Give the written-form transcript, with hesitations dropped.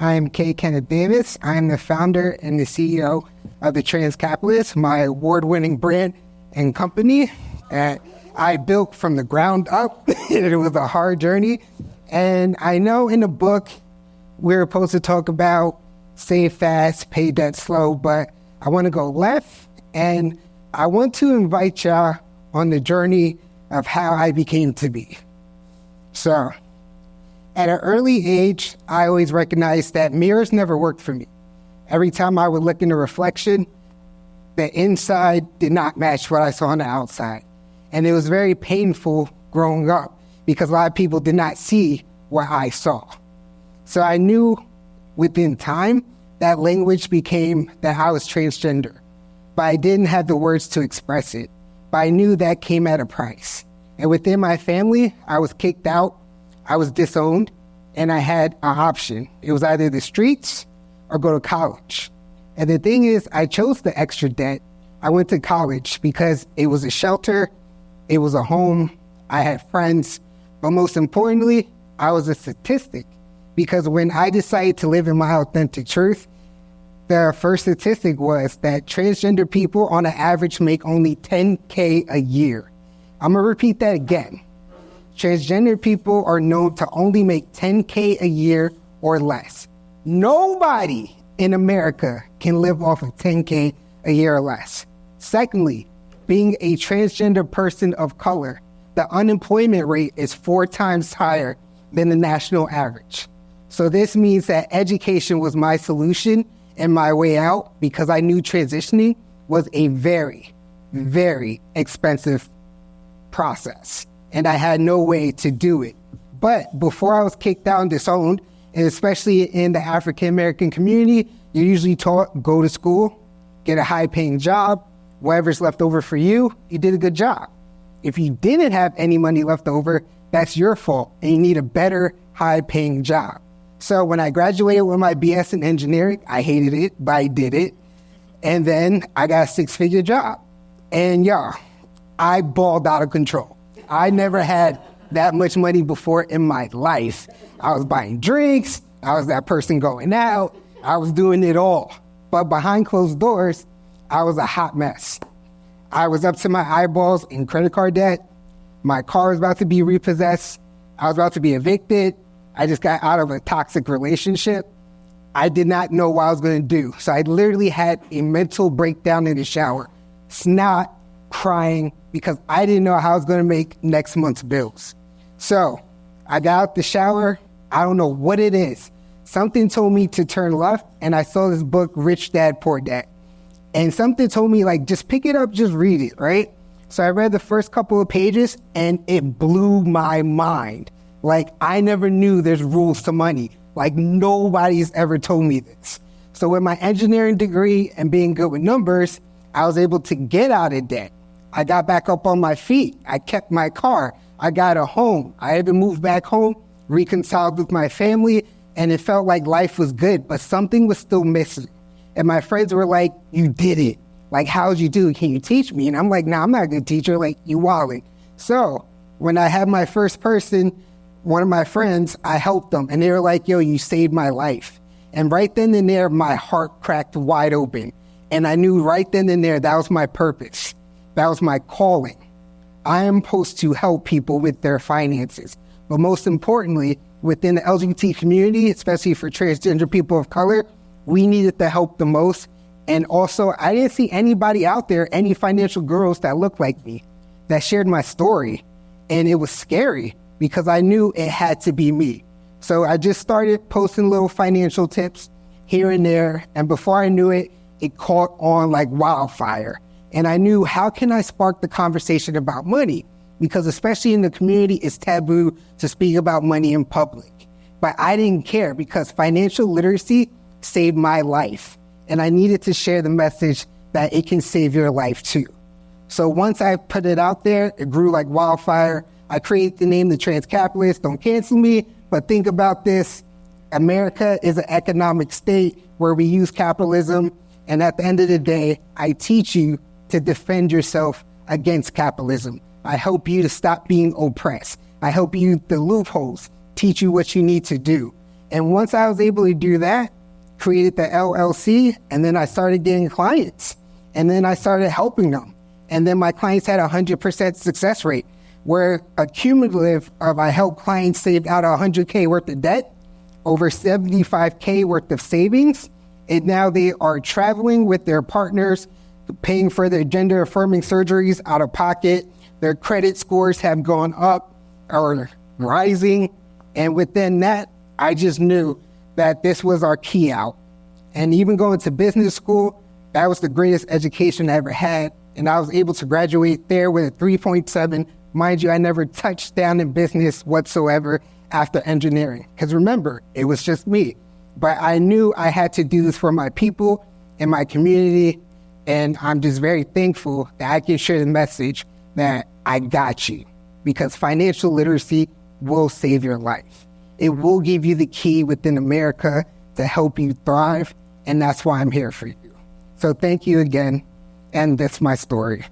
I am Kenneth Davis. I am the founder and the CEO of The Transcapitalist, my award-winning brand and company. I built from the ground up. It was a hard journey. And I know in the book, we're supposed to talk about save fast, pay debt slow, but I want to go left. And I want to invite y'all on the journey of how I became to be. So, at an early age, I always recognized that mirrors never worked for me. Every time I would look in the reflection, the inside did not match what I saw on the outside. And it was very painful growing up because a lot of people did not see what I saw. So I knew within time that language became that I was transgender, but I didn't have the words to express it. But I knew that came at a price. And within my family, I was kicked out, I was disowned, and I had an option. It was either the streets or go to college. And the thing is, I chose the extra debt. I went to college because it was a shelter, it was a home, I had friends, but most importantly, I was a statistic. Because when I decided to live in my authentic truth, the first statistic was that transgender people on an average make only $10K a year. I'm gonna repeat that again. Transgender people are known to only make $10K a year or less. Nobody in America can live off of $10K a year or less. Secondly, being a transgender person of color, the unemployment rate is 4 times higher than the national average. So this means that education was my solution and my way out because I knew transitioning was a very, very expensive process. And I had no way to do it. But before I was kicked out and disowned, and especially in the African-American community, you're usually taught, go to school, get a high-paying job, whatever's left over for you, you did a good job. If you didn't have any money left over, that's your fault, and you need a better, high-paying job. So when I graduated with my BS in engineering, I hated it, but I did it. And then I got a 6-figure job. And y'all, I balled out of control. I never had that much money before in my life. I was buying drinks, I was that person going out, I was doing it all. But behind closed doors, I was a hot mess. I was up to my eyeballs in credit card debt. My car was about to be repossessed. I was about to be evicted. I just got out of a toxic relationship. I did not know what I was going to do. So I literally had a mental breakdown in the shower, snot, crying, because I didn't know how I was going to make next month's bills. So I got out the shower. I don't know what it is. Something told me to turn left, and I saw this book, Rich Dad, Poor Dad. And something told me, like, just pick it up, just read it, right? So I read the first couple of pages, and it blew my mind. Like, I never knew there's rules to money. Like, nobody's ever told me this. So with my engineering degree and being good with numbers, I was able to get out of debt. I got back up on my feet. I kept my car. I got a home. I even moved back home, reconciled with my family, and it felt like life was good, but something was still missing. And my friends were like, you did it. Like, how'd you do it? Can you teach me? And I'm like, nah, I'm not a good teacher. Like, you wilding. So when I had my first person, one of my friends, I helped them. And they were like, yo, you saved my life. And right then and there, my heart cracked wide open. And I knew right then and there, that was my purpose. That was my calling. I am supposed to help people with their finances. But most importantly, within the LGBT community, especially for transgender people of color, we needed the help the most. And also, I didn't see anybody out there, any financial gurus that looked like me, that shared my story. And it was scary because I knew it had to be me. So I just started posting little financial tips here and there. And before I knew it, it caught on like wildfire. And I knew, how can I spark the conversation about money? Because especially in the community, it's taboo to speak about money in public. But I didn't care because financial literacy saved my life. And I needed to share the message that it can save your life too. So once I put it out there, it grew like wildfire. I created the name The Transcapitalist. Don't cancel me, but think about this. America is an economic state where we use capitalism. And at the end of the day, I teach you to defend yourself against capitalism. I help you to stop being oppressed. I help you the loopholes, teach you what you need to do. And once I was able to do that, created the LLC, and then I started getting clients. And then I started helping them. And then my clients had 100% success rate, where a cumulative of I helped clients save out 100K worth of debt, over 75K worth of savings. And now they are traveling with their partners, paying for their gender affirming surgeries out of pocket. Their credit scores have gone up or rising. And within that, I just knew that this was our key out. And even going to business school, that was the greatest education I ever had. And I was able to graduate there with a 3.7. Mind you, I never touched down in business whatsoever after engineering. Because remember, it was just me. But I knew I had to do this for my people and my community. And I'm just very thankful that I can share the message that I got you. Because financial literacy will save your life. It will give you the key within America to help you thrive. And that's why I'm here for you. So thank you again. And that's my story.